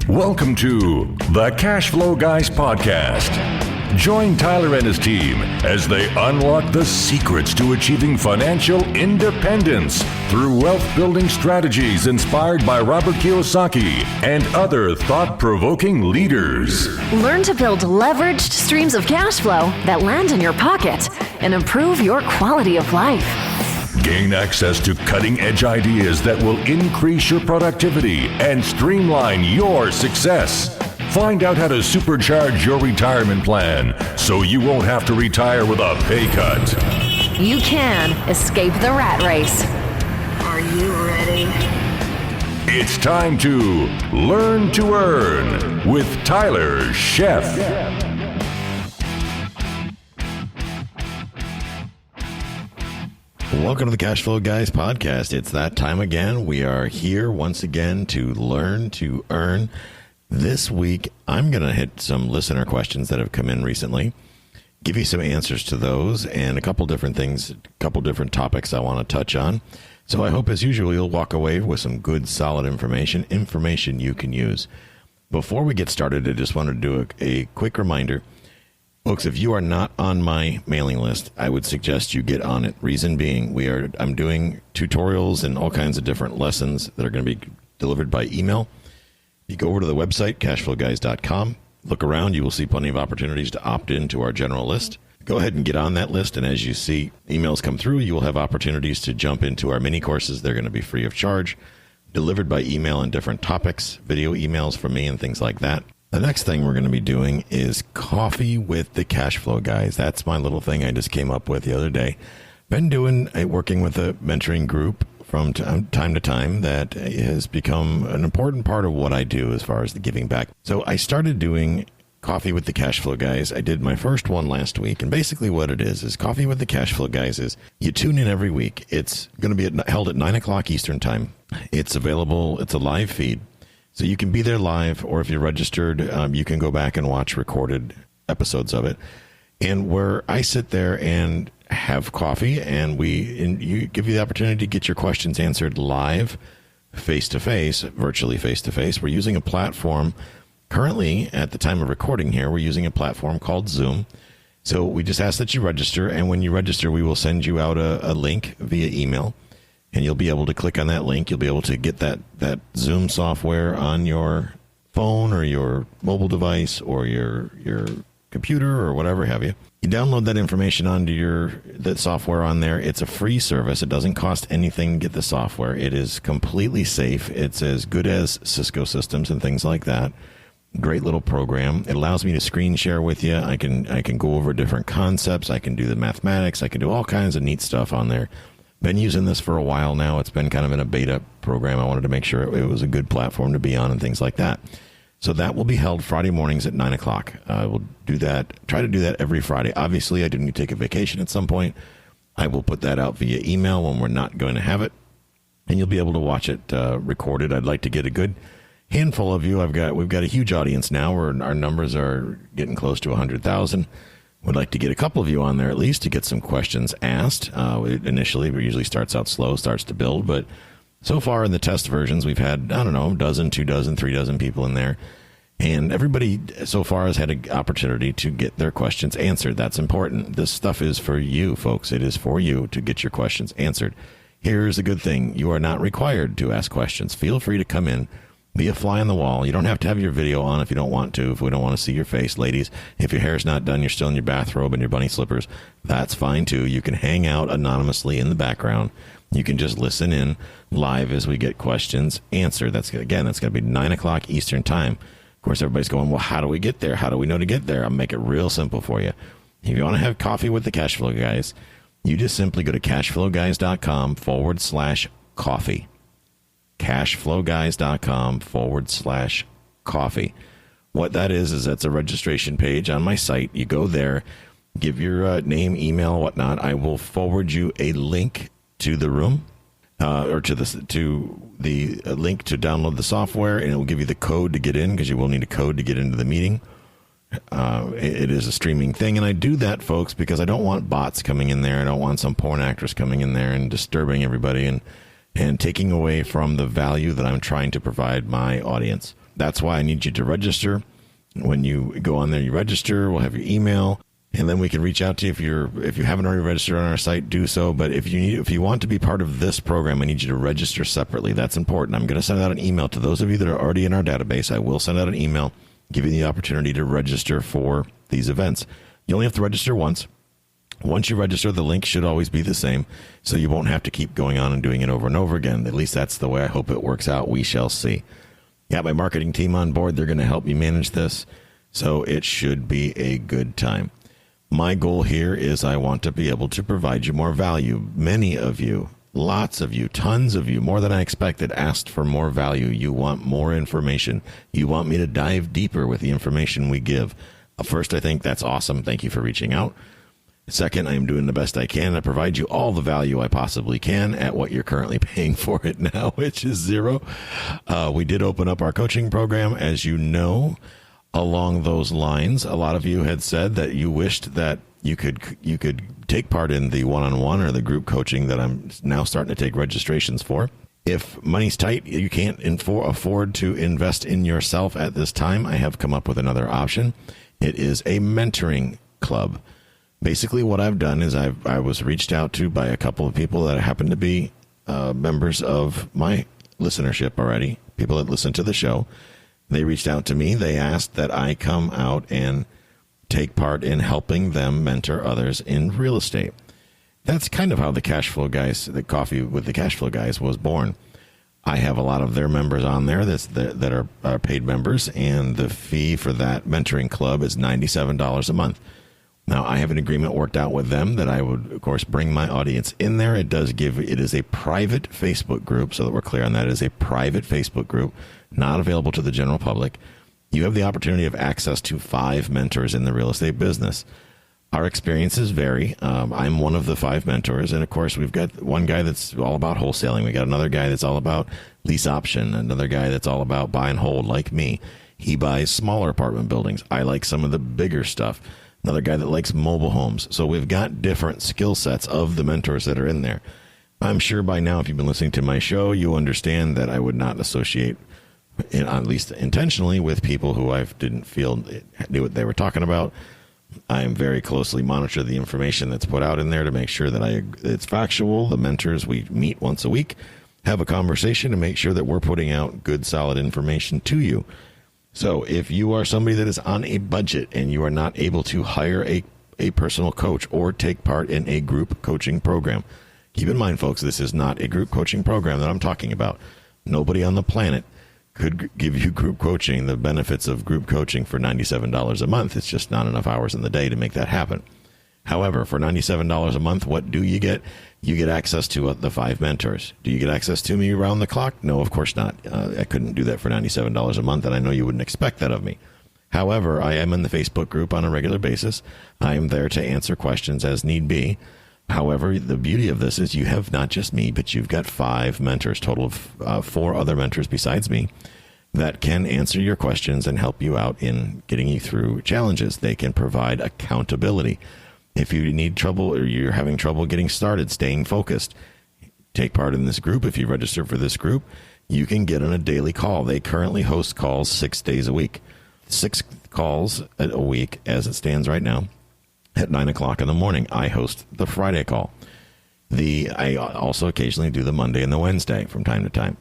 Welcome to the CashFlowGuys Podcast. Join Tyler and his team as they unlock the secrets to achieving financial independence through wealth-building strategies inspired by Robert Kiyosaki and other thought-provoking leaders. Learn to build leveraged streams of cash flow that land in your pocket and improve your quality of life. Gain access to cutting-edge ideas that will increase your productivity and streamline your success. Find out how to supercharge your retirement plan so you won't have to retire with a pay cut. You can escape the rat race. Are you ready? It's time to Learn to Earn with Tyler Sheff. Welcome to the CashFlowGuys Podcast. It's that time again. We are here once again to learn to earn. This week, I'm going to hit some listener questions that have come in recently, give you some answers to those, and a couple different things, a couple different topics I want to touch on. So I hope, as usual, you'll walk away with some good, solid information you can use. Before we get started, I just wanted to do a quick reminder. Folks, if you are not on my mailing list, I would suggest you get on it. Reason being, I'm doing tutorials and all kinds of different lessons that are going to be delivered by email. You go over to the website, CashFlowGuys.com. Look around. You will see plenty of opportunities to opt into our general list. Go ahead and get on that list, and as you see emails come through, you will have opportunities to jump into our mini courses. They're going to be free of charge, delivered by email on different topics, video emails from me and things like that. The next thing we're going to be doing is Coffee with the Cashflow Guys. That's my little thing I just came up with the other day. Been working with a mentoring group from time to time that has become an important part of what I do as far as the giving back. So I started doing Coffee with the Cashflow Guys. I did my first one last week, and basically what it is Coffee with the Cashflow Guys is you tune in every week. It's going to be held at 9 o'clock Eastern time. It's available. It's a live feed. So you can be there live, or if you're registered, you can go back and watch recorded episodes of it. And where I sit there and have coffee, and you give you the opportunity to get your questions answered live, face-to-face, virtually face-to-face. We're using a platform. Currently, at the time of recording here, we're using a platform called Zoom. So we just ask that you register, and when you register, we will send you out a link via email. And you'll be able to click on that link. You'll be able to get that Zoom software on your phone or your mobile device or your computer or whatever have you. You download that information onto that software on there. It's a free service. It doesn't cost anything to get the software. It is completely safe. It's as good as Cisco systems and things like that. Great little program. It allows me to screen share with you. I can go over different concepts. I can do the mathematics. I can do all kinds of neat stuff on there. Been using this for a while now. It's been kind of in a beta program. I wanted to make sure it was a good platform to be on and things like that. So that will be held Friday mornings at 9 o'clock. I will do that, try to do that every Friday. Obviously, I do need to take a vacation at some point. I will put that out via email when we're not going to have it, and you'll be able to watch it recorded. I'd like to get a good handful of you. We've got a huge audience now. Our numbers are getting close to 100,000. Would like to get a couple of you on there at least to get some questions asked. Initially, it usually starts out slow, starts to build, but so far in the test versions, we've had, a dozen, 2 dozen, 3 dozen people in there. And everybody so far has had an opportunity to get their questions answered. That's important. This stuff is for you, folks. It is for you to get your questions answered. Here's a good thing. You are not required to ask questions. Feel free to come in. Be a fly on the wall. You don't have to have your video on if you don't want to, if we don't want to see your face. Ladies, if your hair's not done, you're still in your bathrobe and your bunny slippers, that's fine too. You can hang out anonymously in the background. You can just listen in live as we get questions answered. That's going to be 9 o'clock Eastern time. Of course, everybody's going, well, how do we get there? How do we know to get there? I'll make it real simple for you. If you want to have coffee with the Cashflow Guys, you just simply go to CashFlowGuys.com/coffee. CashFlowGuys.com/coffee. What that is that's a registration page on my site. You go there, give your name, email, whatnot. I will forward you a link to the room, or to the link to download the software, and it will give you the code to get in, because you will need a code to get into the meeting. It is a streaming thing, and I do that, folks, because I don't want bots coming in there. I don't want some porn actress coming in there and disturbing everybody and taking away from the value that I'm trying to provide my audience. That's why I need you to register. When you go on there, you register. We'll have your email, and then we can reach out to you. If you haven't already registered on our site, do so. But if you want to be part of this program, I need you to register separately. That's important. I'm going to send out an email to those of you that are already in our database. I will send out an email giving you the opportunity to register for these events. You only have to register once. Once you register, the link should always be the same, so you won't have to keep going on and doing it over and over again. At least that's the way I hope it works out. We shall see. Got my marketing team on board. They're going to help me manage this, so it should be a good time. My goal here is I want to be able to provide you more value. Many of you, lots of you, tons of you, more than I expected, asked for more value. You want more information. You want me to dive deeper with the information we give. First, I think that's awesome. Thank you for reaching out. Second, I am doing the best I can to provide you all the value I possibly can at what you're currently paying for it now, which is zero. We did open up our coaching program, as you know. Along those lines, a lot of you had said that you wished that you could take part in the one-on-one or the group coaching that I'm now starting to take registrations for. If money's tight, you can't afford to invest in yourself at this time, I have come up with another option. It is a mentoring club. Basically, what I've done is I was reached out to by a couple of people that happen to be members of my listenership already, people that listen to the show. They reached out to me. They asked that I come out and take part in helping them mentor others in real estate. That's kind of how the CashFlow Guys, the Coffee with the CashFlow Guys was born. I have a lot of their members on there that are paid members, and the fee for that mentoring club is $97 a month. Now, I have an agreement worked out with them that I would, of course, bring my audience in there. It is a private Facebook group, so that we're clear on that. It is a private Facebook group, not available to the general public. You have the opportunity of access to 5 mentors in the real estate business. Our experiences vary. I'm one of the 5 mentors, and of course, we've got one guy that's all about wholesaling. We got another guy that's all about lease option, another guy that's all about buy and hold, like me. He buys smaller apartment buildings. I like some of the bigger stuff. Another guy that likes mobile homes. So we've got different skill sets of the mentors that are in there. I'm sure by now, if you've been listening to my show, you understand that I would not associate, at least intentionally, with people who I didn't feel knew what they were talking about. I am very closely monitor the information that's put out in there to make sure that it's factual. The mentors, we meet once a week, have a conversation to make sure that we're putting out good, solid information to you. So if you are somebody that is on a budget and you are not able to hire a personal coach or take part in a group coaching program, keep in mind, folks, this is not a group coaching program that I'm talking about. Nobody on the planet could give you group coaching, the benefits of group coaching for $97 a month. It's just not enough hours in the day to make that happen. However, for $97 a month, what do you get? You get access to the 5 mentors. Do you get access to me around the clock? No, of course not. I couldn't do that for $97 a month, and I know you wouldn't expect that of me. However, I am in the Facebook group on a regular basis. I am there to answer questions as need be. However, the beauty of this is you have not just me, but you've got 5 mentors, total of 4 other mentors besides me, that can answer your questions and help you out in getting you through challenges. They can provide accountability. If you need trouble or you're having trouble getting started, staying focused, take part in this group. If you register for this group, you can get on a daily call. They currently host calls 6 days a week. 6 calls a week as it stands right now at 9 o'clock in the morning. I host the Friday call. I also occasionally do the Monday and the Wednesday from time to time.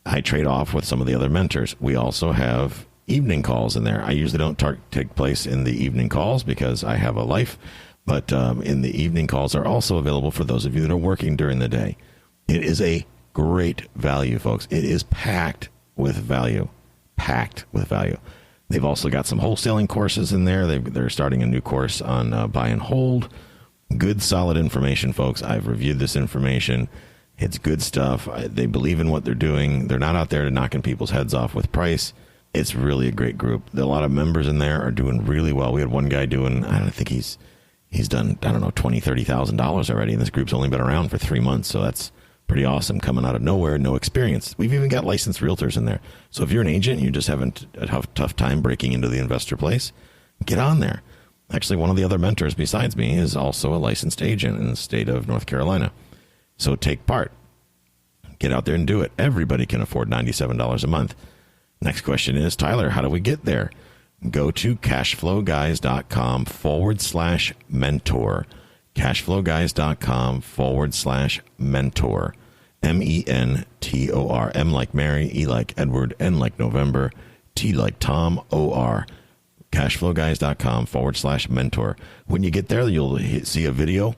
I trade off with some of the other mentors. We also have evening calls in there. I usually don't take place in the evening calls because I have a life. But in the evening calls are also available for those of you that are working during the day. It is a great value, folks. It is packed with value. Packed with value. They've also got some wholesaling courses in there. They're starting a new course on buy and hold. Good, solid information, folks. I've reviewed this information. It's good stuff. They believe in what they're doing. They're not out there to knocking people's heads off with price. It's really a great group. A lot of members in there are doing really well. We had one guy doing, I think he's done, $20,000, $30,000 already, and this group's only been around for 3 months, so that's pretty awesome, coming out of nowhere, no experience. We've even got licensed realtors in there. So if you're an agent and you're just having a tough time breaking into the investor place, get on there. Actually, one of the other mentors besides me is also a licensed agent in the state of North Carolina. So take part. Get out there and do it. Everybody can afford $97 a month. Next question is, Tyler, how do we get there? Go to cashflowguys.com/mentor. cashflowguys.com/mentor. MENTOR. M like Mary, E like Edward, N like November, T like Tom, OR. cashflowguys.com/mentor. When you get there, you'll see a video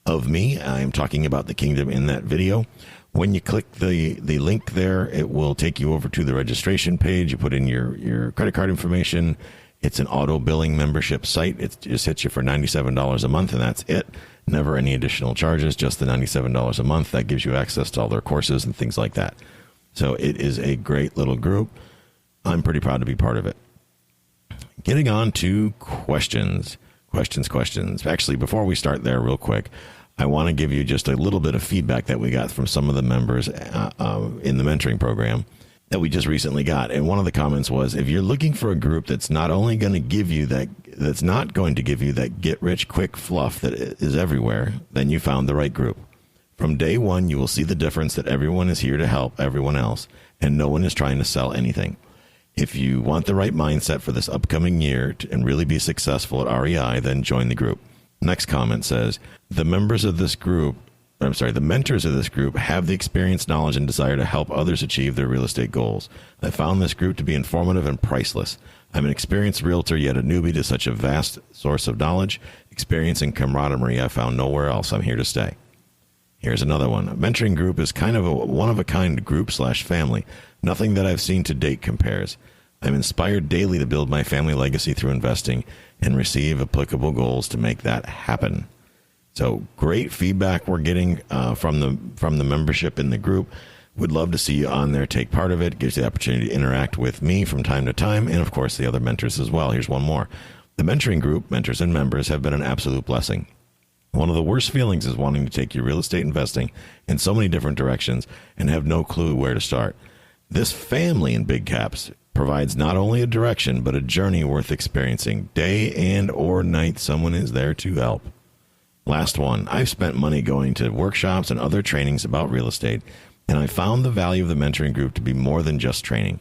of me. I'm talking about the kingdom in that video. When you click the link there, it will take you over to the registration page. You put in your credit card information. It's an auto billing membership site. It just hits you for $97 a month, and that's it. Never any additional charges, just the $97 a month. That gives you access to all their courses and things like that. So it is a great little group. I'm pretty proud to be part of it. Getting on to questions. Actually, before we start there real quick, I want to give you just a little bit of feedback that we got from some of the members in the mentoring program that we just recently got. And one of the comments was, if you're looking for a group that's not only going to give you that's not going to give you that get rich quick fluff that is everywhere, then you found the right group. From day one, you will see the difference that everyone is here to help everyone else, and no one is trying to sell anything. If you want the right mindset for this upcoming year and really be successful at REI, then join the group. Next comment says, the mentors of this group have the experience, knowledge, and desire to help others achieve their real estate goals. I found this group to be informative and priceless. I'm an experienced realtor, yet a newbie to such a vast source of knowledge, experience, and camaraderie I found nowhere else. I'm here to stay. Here's another one. A mentoring group is kind of a one-of-a-kind group/family. Nothing that I've seen to date compares. I'm inspired daily to build my family legacy through investing and receive applicable goals to make that happen. So great feedback we're getting from the membership in the group. Would love to see you on there. Take part of it. Gives you the opportunity to interact with me from time to time, and of course the other mentors as well. Here's one more. The mentoring group, mentors and members, have been an absolute blessing. One of the worst feelings is wanting to take your real estate investing in so many different directions and have no clue where to start. This family in big caps provides not only a direction, but a journey worth experiencing. Day and or night, someone is there to help. Last one. I've spent money going to workshops and other trainings about real estate, and I found the value of the mentoring group to be more than just training.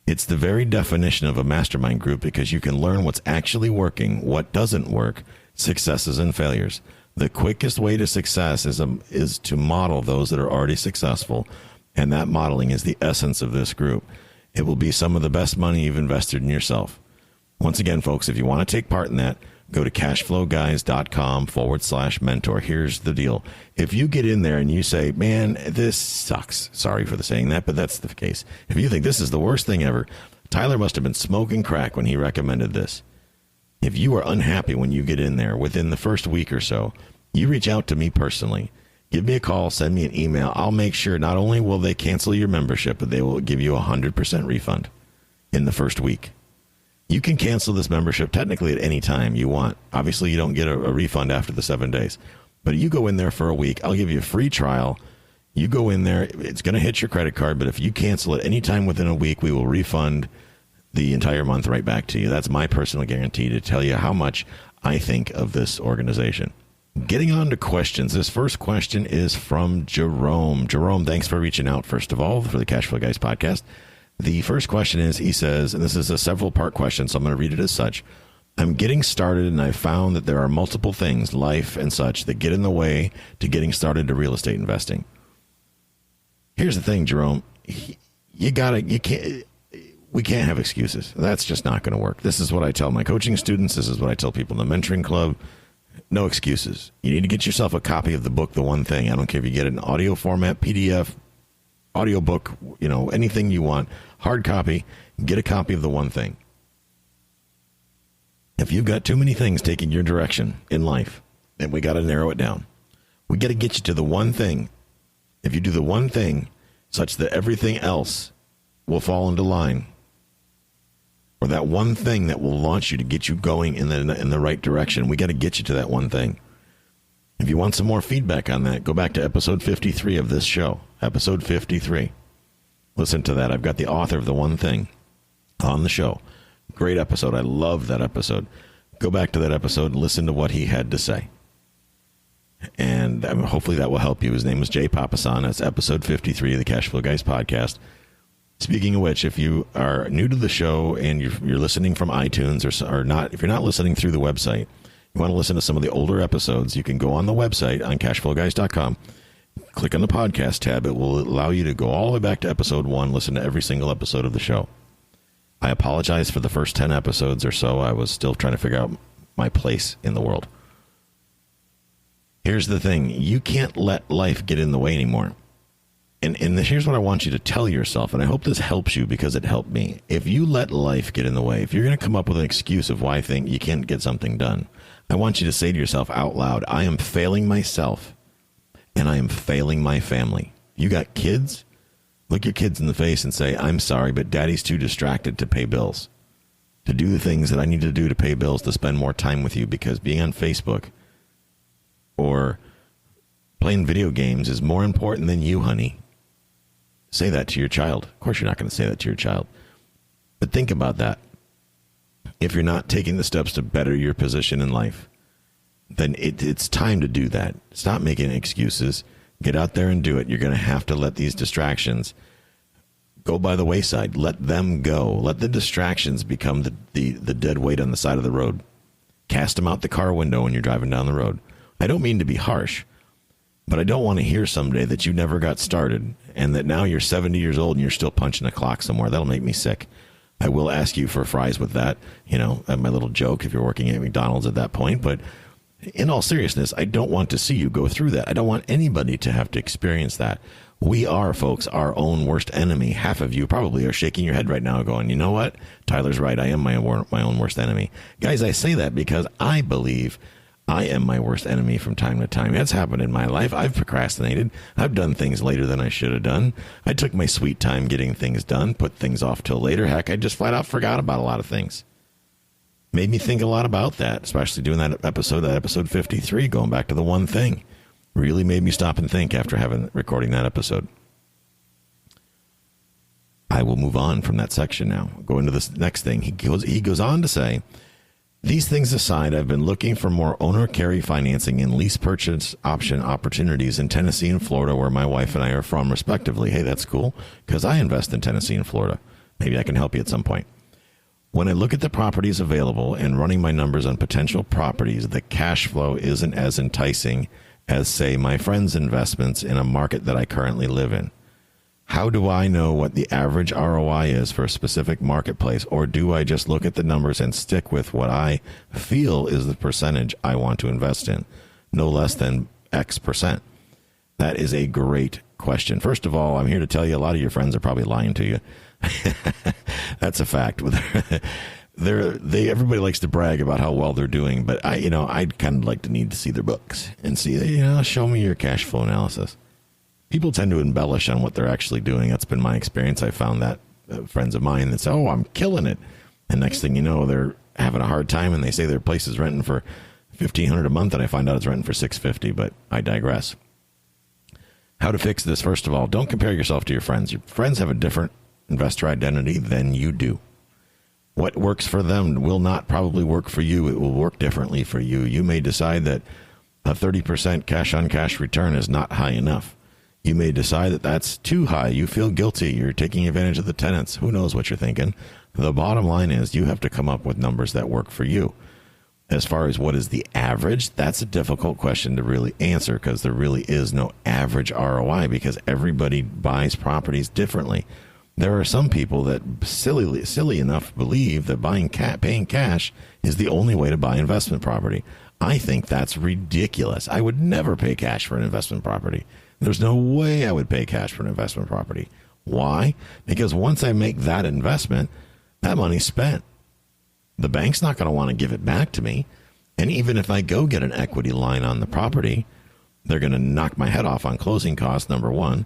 It's the very definition of a mastermind group because you can learn what's actually working, what doesn't work, successes and failures. The quickest way to success is to model those that are already successful, and that modeling is the essence of this group. It will be some of the best money you've invested in yourself. Once again, folks, if you want to take part in that, go to cashflowguys.com/mentor. Here's the deal. If you get in there and you say, man, this sucks. Sorry for saying that, but that's the case. If you think this is the worst thing ever, Tyler must have been smoking crack when he recommended this. If you are unhappy when you get in there within the first week or so, you reach out to me personally. Give me a call, send me an email. I'll make sure not only will they cancel your membership, but they will give you a 100% refund in the first week. You can cancel this membership technically at any time you want. Obviously, you don't get a refund after the 7 days. But you go in there for a week. I'll give you a free trial. You go in there. It's going to hit your credit card. But if you cancel it any time within a week, we will refund the entire month right back to you. That's my personal guarantee to tell you how much I think of this organization. Getting on to questions. This first question is from Jerome. Jerome, thanks for reaching out, first of all, for the Cashflow Guys podcast. The first question is, he says, and this is a several-part question, so I'm going to read it as such. I'm getting started, and I found that there are multiple things, life and such, that get in the way to getting started to real estate investing. Here's the thing, Jerome. We can't have excuses. That's just not going to work. This is what I tell my coaching students. This is what I tell people in the mentoring club. No excuses. You need to get yourself a copy of the book, The One Thing. I don't care if you get it in audio format, PDF, audiobook, anything you want, hard copy, get a copy of The One Thing. If you've got too many things taking your direction in life, then we got to narrow it down. We got to get you to the one thing. If you do the one thing such that everything else will fall into line, or that one thing that will launch you to get you going in the right direction, we got to get you to that one thing. If you want some more feedback on that, go back to episode 53 of this show. Episode 53. Listen to that. I've got the author of The One Thing on the show. Great episode. I love that episode. Go back to that episode and listen to what he had to say. And hopefully that will help you. His name was Jay Papasan. That's episode 53 of the Cashflow Guys podcast. Speaking of which, if you are new to the show and you're listening from iTunes or not, if you're not listening through the website, you want to listen to some of the older episodes, you can go on the website on cashflowguys.com, click on the podcast tab. It will allow you to go all the way back to episode 1, listen to every single episode of the show. I apologize for the first 10 episodes or so. I was still trying to figure out my place in the world. Here's the thing. You can't let life get in the way anymore. And here's what I want you to tell yourself, and I hope this helps you because it helped me. If you let life get in the way, if you're going to come up with an excuse of why you can't get something done, I want you to say to yourself out loud, I am failing myself, and I am failing my family. You got kids? Look your kids in the face and say, I'm sorry, but daddy's too distracted to pay bills, to do the things that I need to do to pay bills, to spend more time with you, because being on Facebook or playing video games is more important than you, honey. Say that to your child. Of course, you're not going to say that to your child. But think about that. If you're not taking the steps to better your position in life, then it's time to do that. Stop making excuses. Get out there and do it. You're going to have to let these distractions go by the wayside. Let them go. Let the distractions become the dead weight on the side of the road. Cast them out the car window when you're driving down the road. I don't mean to be harsh, but I don't want to hear someday that you never got started and that now you're 70 years old and you're still punching a clock somewhere. That'll make me sick. I will ask you for fries with that, my little joke if you're working at McDonald's at that point. But in all seriousness, I don't want to see you go through that. I don't want anybody to have to experience that. We are, folks, our own worst enemy. Half of you probably are shaking your head right now going, you know what? Tyler's right. I am my own worst enemy. Guys, I say that because I believe I am my worst enemy from time to time. That's happened in my life. I've procrastinated. I've done things later than I should have done. I took my sweet time getting things done, put things off till later. Heck, I just flat out forgot about a lot of things. Made me think a lot about that, especially doing that episode 53, going back to the one thing. Really made me stop and think after recording that episode. I will move on from that section now. Go into this next thing. He goes on to say, these things aside, I've been looking for more owner-carry financing and lease purchase option opportunities in Tennessee and Florida, where my wife and I are from, respectively. Hey, that's cool, because I invest in Tennessee and Florida. Maybe I can help you at some point. When I look at the properties available and running my numbers on potential properties, the cash flow isn't as enticing as, say, my friend's investments in a market that I currently live in. How do I know what the average ROI is for a specific marketplace, or do I just look at the numbers and stick with what I feel is the percentage I want to invest in, no less than X percent? That is a great question. First of all, I'm here to tell you a lot of your friends are probably lying to you. That's a fact. Everybody likes to brag about how well they're doing, but I'd kind of like to need to see their books and see, show me your cash flow analysis. People tend to embellish on what they're actually doing. That's been my experience. I found that friends of mine that say, oh, I'm killing it. And next thing you know, they're having a hard time and they say their place is renting for $1,500 a month. And I find out it's renting for $650, but I digress. How to fix this? First of all, don't compare yourself to your friends. Your friends have a different investor identity than you do. What works for them will not probably work for you. It will work differently for you. You may decide that a 30% cash on cash return is not high enough. You may decide that that's too high. You feel guilty. You're taking advantage of the tenants. Who knows what you're thinking? The bottom line is you have to come up with numbers that work for you. As far as what is the average, that's a difficult question to really answer because there really is no average ROI because everybody buys properties differently. There are some people that silly enough believe that paying cash is the only way to buy investment property. I think that's ridiculous. I would never pay cash for an investment property. There's no way I would pay cash for an investment property. Why? Because once I make that investment, that money's spent. The bank's not going to want to give it back to me. And even if I go get an equity line on the property, they're going to knock my head off on closing costs, number one.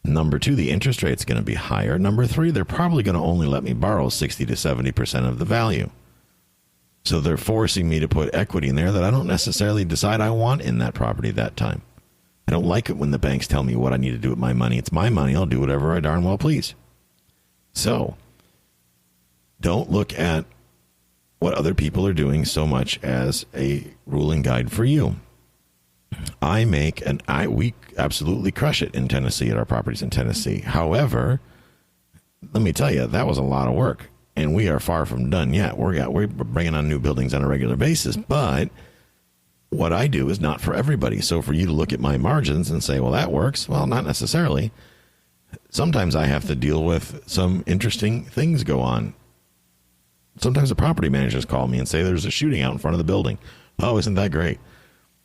Number two, the interest rate's going to be higher. Number three, they're probably going to only let me borrow 60 to 70% of the value. So they're forcing me to put equity in there that I don't necessarily decide I want in that property that time. I don't like it when the banks tell me what I need to do with my money. It's my money. I'll do whatever I darn well please. So don't look at what other people are doing so much as a ruling guide for you. We absolutely crush it in Tennessee at our properties in Tennessee. However, let me tell you, that was a lot of work, and we are far from done yet. We're bringing on new buildings on a regular basis, but what I do is not for everybody. So for you to look at my margins and say, well, that works, well, not necessarily. Sometimes I have to deal with some interesting things go on. Sometimes the property managers call me and say there's a shooting out in front of the building. Oh, isn't that great?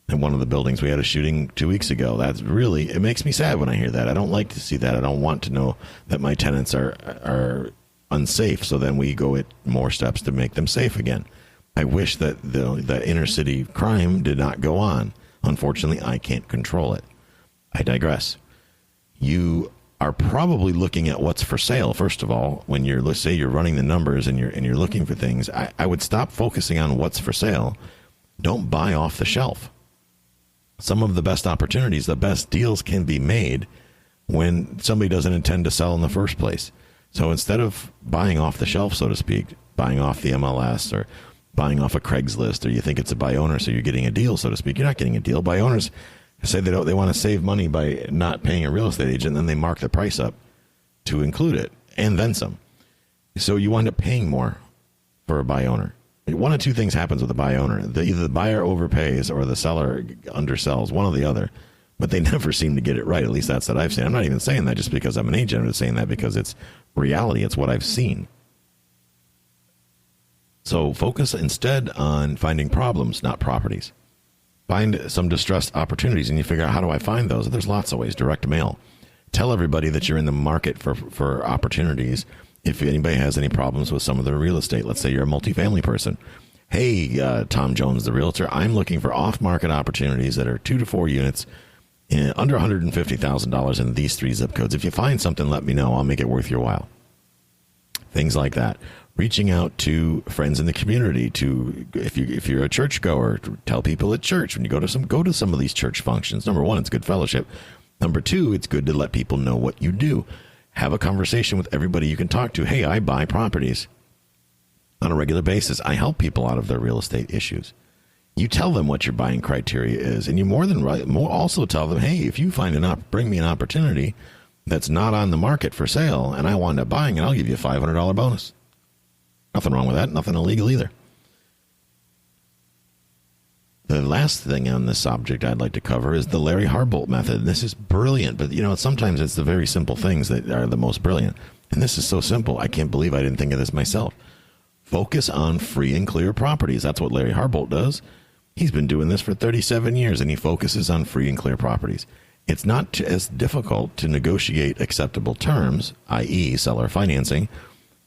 In one of the buildings, we had a shooting 2 weeks ago. It makes me sad when I hear that. I don't like to see that. I don't want to know that my tenants are unsafe. So then we go at more steps to make them safe again. I wish that the inner city crime did not go on. Unfortunately, I can't control it. I digress. You are probably looking at what's for sale. First of all, when let's say you're running the numbers and you're looking for things, I would stop focusing on what's for sale. Don't buy off the shelf. Some of the best opportunities, the best deals can be made when somebody doesn't intend to sell in the first place. So instead of buying off the shelf, so to speak, buying off the MLS or buying off a Craigslist, or you think it's a buy owner, so you're getting a deal, so to speak. You're not getting a deal. Buy owners say they want to save money by not paying a real estate agent, and then they mark the price up to include it, and then some. So you wind up paying more for a buy owner. One of two things happens with a buy owner. Either the buyer overpays or the seller undersells, one or the other, but they never seem to get it right. At least that's what I've seen. I'm not even saying that just because I'm an agent. I'm just saying that because it's reality. It's what I've seen. So focus instead on finding problems, not properties. Find some distressed opportunities, and you figure out, how do I find those? There's lots of ways. Direct mail. Tell everybody that you're in the market for opportunities. If anybody has any problems with some of their real estate, let's say you're a multifamily person. Hey, Tom Jones, the realtor, I'm looking for off-market opportunities that are 2 to 4 units under $150,000 in these 3 zip codes. If you find something, let me know. I'll make it worth your while. Things like that. Reaching out to friends in the community. If you're a churchgoer, tell people at church when you go to some of these church functions. Number one, it's good fellowship. Number two, it's good to let people know what you do. Have a conversation with everybody you can talk to. Hey, I buy properties on a regular basis. I help people out of their real estate issues. You tell them what your buying criteria is, and you also tell them, hey, if you bring me an opportunity that's not on the market for sale, and I wind up buying it, I'll give you a $500 bonus. Nothing wrong with that. Nothing illegal either. The last thing on this subject I'd like to cover is the Larry Harbolt method. This is brilliant, but sometimes it's the very simple things that are the most brilliant. And this is so simple. I can't believe I didn't think of this myself. Focus on free and clear properties. That's what Larry Harbolt does. He's been doing this for 37 years, and he focuses on free and clear properties. It's not as difficult to negotiate acceptable terms, i.e. seller financing,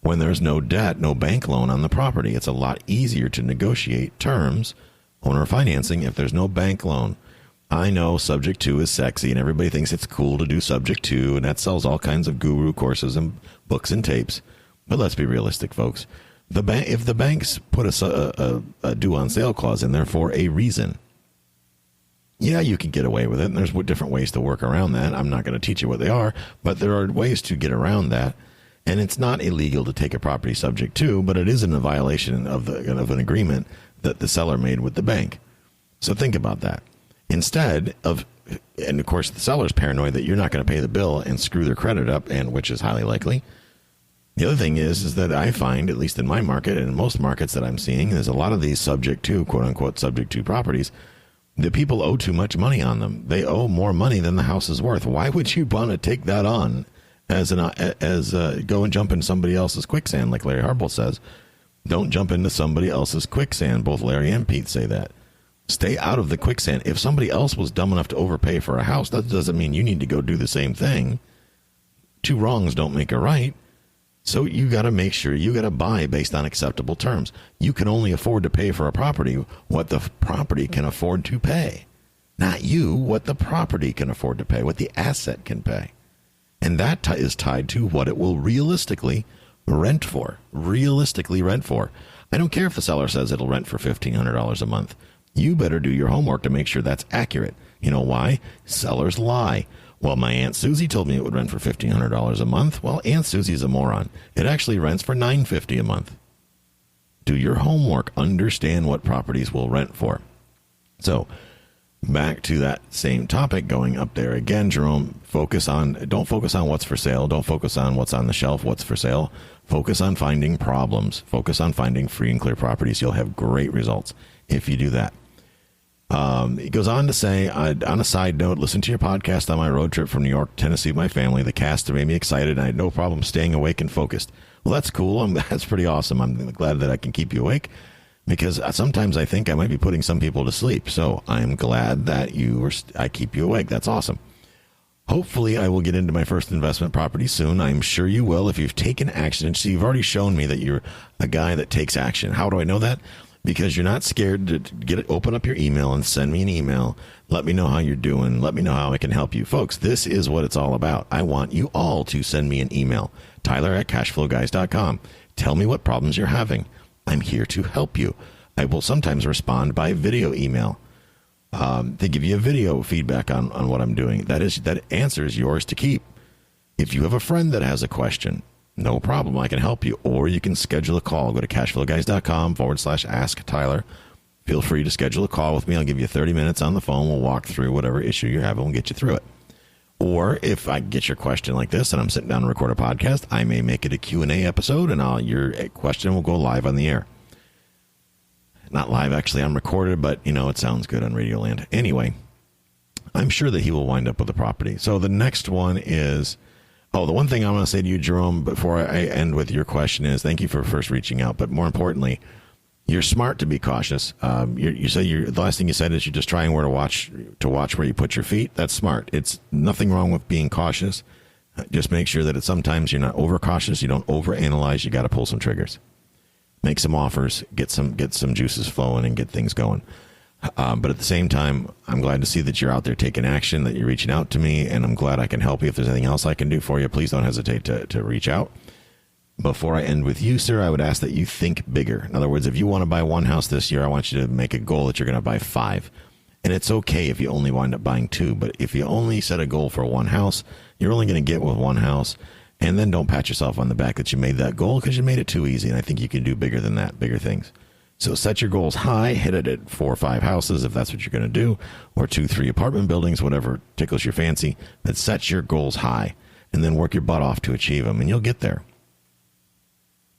when there's no debt, no bank loan on the property. It's a lot easier to negotiate terms, owner financing, if there's no bank loan. I know subject to is sexy, and everybody thinks it's cool to do subject to, and that sells all kinds of guru courses and books and tapes. But let's be realistic, folks. If the banks put a due on sale clause in there for a reason, yeah, you can get away with it, and there's different ways to work around that. I'm not going to teach you what they are, but there are ways to get around that. And it's not illegal to take a property subject to, but it is in a violation of an agreement that the seller made with the bank. So think about that. And of course, the seller's paranoid that you're not going to pay the bill and screw their credit up, and which is highly likely. The other thing is that I find, at least in my market and in most markets that I'm seeing, there's a lot of these subject to, quote unquote, subject to properties. The people owe too much money on them. They owe more money than the house is worth. Why would you want to take that on as go and jump into somebody else's quicksand, like Larry Harbolt says? Don't jump into somebody else's quicksand. Both Larry and Pete say that. Stay out of the quicksand. If somebody else was dumb enough to overpay for a house, that doesn't mean you need to go do the same thing. 2 wrongs don't make a right. So you got to make sure you got to buy based on acceptable terms. You can only afford to pay for a property what the property can afford to pay. Not you, what the property can afford to pay, what the asset can pay. And that is tied to what it will realistically rent for. I don't care if the seller says it'll rent for $1,500 a month. You better do your homework to make sure that's accurate. You know why? Sellers lie. Well, my Aunt Susie told me it would rent for $1,500 a month. Well, Aunt Susie's a moron. It actually rents for $950 a month. Do your homework. Understand what properties will rent for. So back to that same topic, going up there again, Jerome, don't focus on what's for sale. Don't focus on what's on the shelf, what's for sale. Focus on finding problems. Focus on finding free and clear properties. You'll have great results if you do that. He goes on to say, on a side note, listen to your podcast on my road trip from New York to Tennessee with my family. The cast made me excited, and I had no problem staying awake and focused. Well, that's cool. That's pretty awesome. I'm glad that I can keep you awake, because sometimes I think I might be putting some people to sleep. So I'm glad that I keep you awake. That's awesome. Hopefully, I will get into my first investment property soon. I'm sure you will if you've taken action. And so you've already shown me that you're a guy that takes action. How do I know that? Because you're not scared to open up your email and send me an email. Let me know how you're doing. Let me know how I can help you. Folks, this is what it's all about. I want you all to send me an email. Tyler@CashFlowGuys.com. Tell me what problems you're having. I'm here to help you. I will sometimes respond by video email. They give you a video feedback on what I'm doing. That answer is yours to keep. If you have a friend that has a question, no problem. I can help you. Or you can schedule a call. Go to cashflowguys.com/ask Tyler. Feel free to schedule a call with me. I'll give you 30 minutes on the phone. We'll walk through whatever issue you're having. We'll get you through it. Or if I get your question like this and I'm sitting down to record a podcast, I may make it a Q&A episode, and your question will go live on the air. Not live, actually. I'm recorded, but, it sounds good on Radio Land. Anyway, I'm sure that he will wind up with a property. So the next one is... Oh, the one thing I want to say to you, Jerome, before I end with your question is thank you for first reaching out. But more importantly, you're smart to be cautious. You say the last thing you said is you're just trying where to watch where you put your feet. That's smart. It's nothing wrong with being cautious. Just make sure that sometimes you're not overcautious. You don't overanalyze. You got to pull some triggers, make some offers, get some juices flowing, and get things going. But at the same time, I'm glad to see that you're out there taking action, that you're reaching out to me, and I'm glad I can help you. If there's anything else I can do for you, please don't hesitate to reach out. Before I end with you, sir, I would ask that you think bigger. In other words, if you want to buy one house this year, I want you to make a goal that you're going to buy 5. And it's okay if you only wind up buying 2. But if you only set a goal for one house, you're only going to get with one house. And then don't pat yourself on the back that you made that goal, because you made it too easy. And I think you can do bigger than that, bigger things. So set your goals high, hit it at 4 or 5 houses if that's what you're going to do, or 2, 3 apartment buildings, whatever tickles your fancy. But set your goals high and then work your butt off to achieve them, and you'll get there.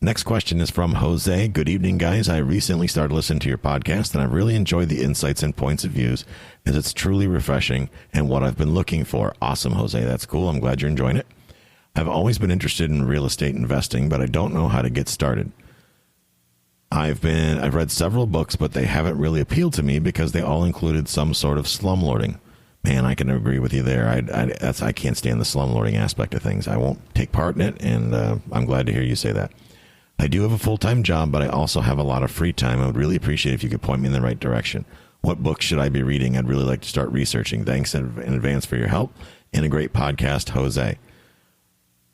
Next question is from Jose. Good evening, guys. I recently started listening to your podcast, and I've really enjoyed the insights and points of views, as it's truly refreshing and what I've been looking for. Awesome, Jose. That's cool. I'm glad you're enjoying it. I've always been interested in real estate investing, but I don't know how to get started. I've read several books, but they haven't really appealed to me because they all included some sort of slumlording. Man, I can agree with you there. I can't stand the slumlording aspect of things. I won't take part in it, and I'm glad to hear you say that. I do have a full-time job, but I also have a lot of free time. I would really appreciate if you could point me in the right direction. What books should I be reading? I'd really like to start researching. Thanks in advance for your help and a great podcast, Jose.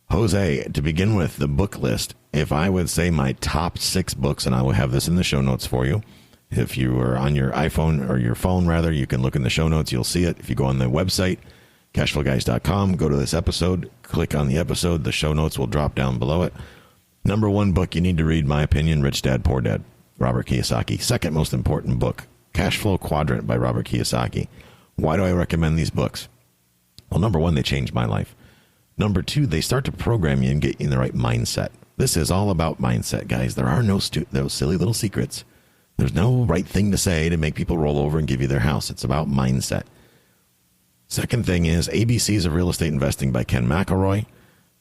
Jose, to begin with, the book list, if I would say my top 6 books, and I will have this in the show notes for you. If you are on your iPhone, or your phone rather, you can look in the show notes. You'll see it. If you go on the website, cashflowguys.com, go to this episode, click on the episode. The show notes will drop down below it. Number 1 book you need to read, my opinion, Rich Dad, Poor Dad, Robert Kiyosaki. Second most important book, Cash Flow Quadrant by Robert Kiyosaki. Why do I recommend these books? Well, number 1, they changed my life. Number 2, they start to program you and get you in the right mindset. This is all about mindset, guys. There are no those silly little secrets. There's no right thing to say to make people roll over and give you their house. It's about mindset. Second thing is ABCs of Real Estate Investing by Ken McElroy.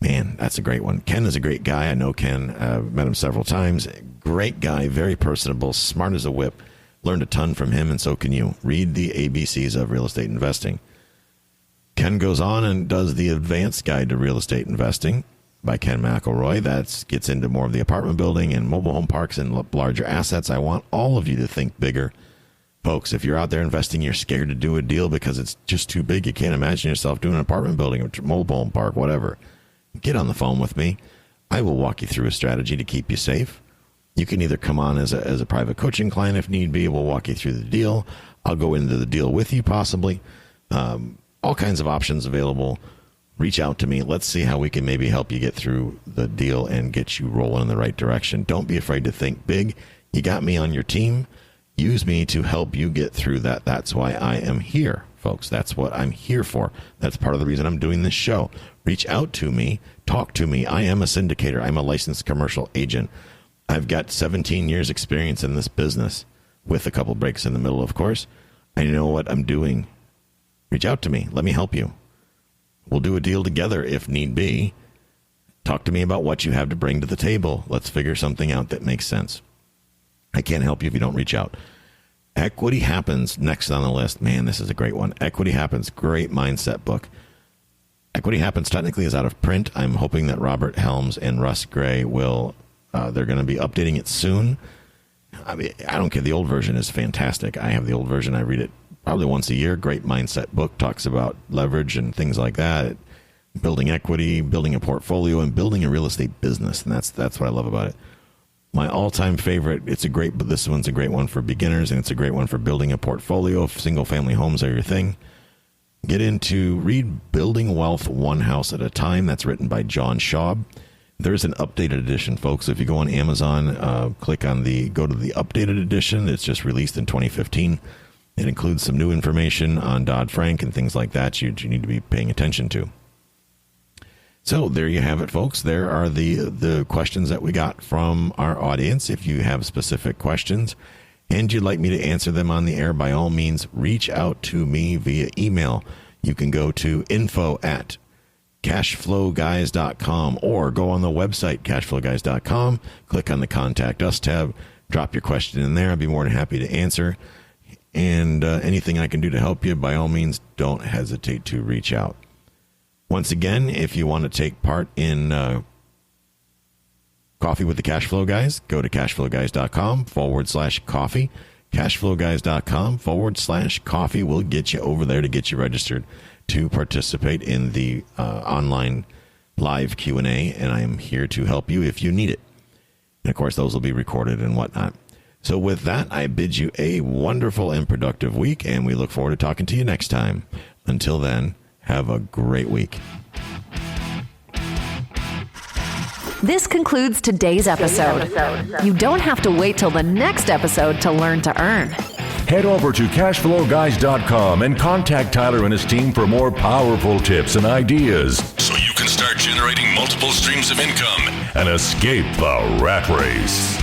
Man, that's a great one. Ken is a great guy. I know Ken. I've met him several times. Great guy, very personable, smart as a whip. Learned a ton from him, and so can you. Read the ABCs of Real Estate Investing. Ken goes on and does the Advanced Guide to Real Estate Investing by Ken McElroy. That gets into more of the apartment building and mobile home parks and larger assets. I want all of you to think bigger. Folks, if you're out there investing, you're scared to do a deal because it's just too big. You can't imagine yourself doing an apartment building or mobile home park, whatever. Get on the phone with me. I will walk you through a strategy to keep you safe. You can either come on as a private coaching client if need be. We'll walk you through the deal. I'll go into the deal with you possibly. All kinds of options available. Reach out to me. Let's see how we can maybe help you get through the deal and get you rolling in the right direction. Don't be afraid to think big. You got me on your team. use me to help you get through that. That's why I am here, folks. That's what I'm here for. That's part of the reason I'm doing this show. Reach out to me. Talk to me. I am a syndicator. I'm a licensed commercial agent. I've got 17 years experience in this business, with a couple breaks in the middle, of course. I know what I'm doing. Reach out to me. Let me help you. We'll do a deal together if need be. Talk to me about what you have to bring to the table. Let's figure something out that makes sense. I can't help you if you don't reach out. Equity Happens, next on the list. Man, this is a great one. Equity Happens, great mindset book. Equity Happens technically is out of print. I'm hoping that Robert Helms and Russ Gray will, they're going to be updating it soon. I mean, I don't care. The old version is fantastic. I have the old version. I read it probably once a year. Great mindset book. Talks about leverage and things like that. Building equity, building a portfolio, and building a real estate business. And that's what I love about it. My all-time favorite, but this one's a great one for beginners, and it's a great one for building a portfolio. If single-family homes are your thing, read Building Wealth One House at a Time. That's written by John Schaub. There's an updated edition, folks. If you go on Amazon, go to the updated edition. It's just released in 2015. It includes some new information on Dodd-Frank and things like that you need to be paying attention to. So there you have it, folks. There are the questions that we got from our audience. If you have specific questions and you'd like me to answer them on the air, by all means, reach out to me via email. You can go to info@cashflowguys.com or go on the website, cashflowguys.com, click on the Contact Us tab, drop your question in there. I'd be more than happy to answer. And anything I can do to help you, by all means, don't hesitate to reach out. Once again, if you want to take part in Coffee with the Cashflow Guys, go to cashflowguys.com/coffee. Cashflowguys.com/coffee will get you over there to get you registered to participate in the online live Q&A, and I am here to help you if you need it. And, of course, those will be recorded and whatnot. So with that, I bid you a wonderful and productive week, and we look forward to talking to you next time. Until then, have a great week. This concludes today's episode. You don't have to wait till the next episode to learn to earn. Head over to CashFlowGuys.com and contact Tyler and his team for more powerful tips and ideas so you can start generating multiple streams of income and escape the rat race.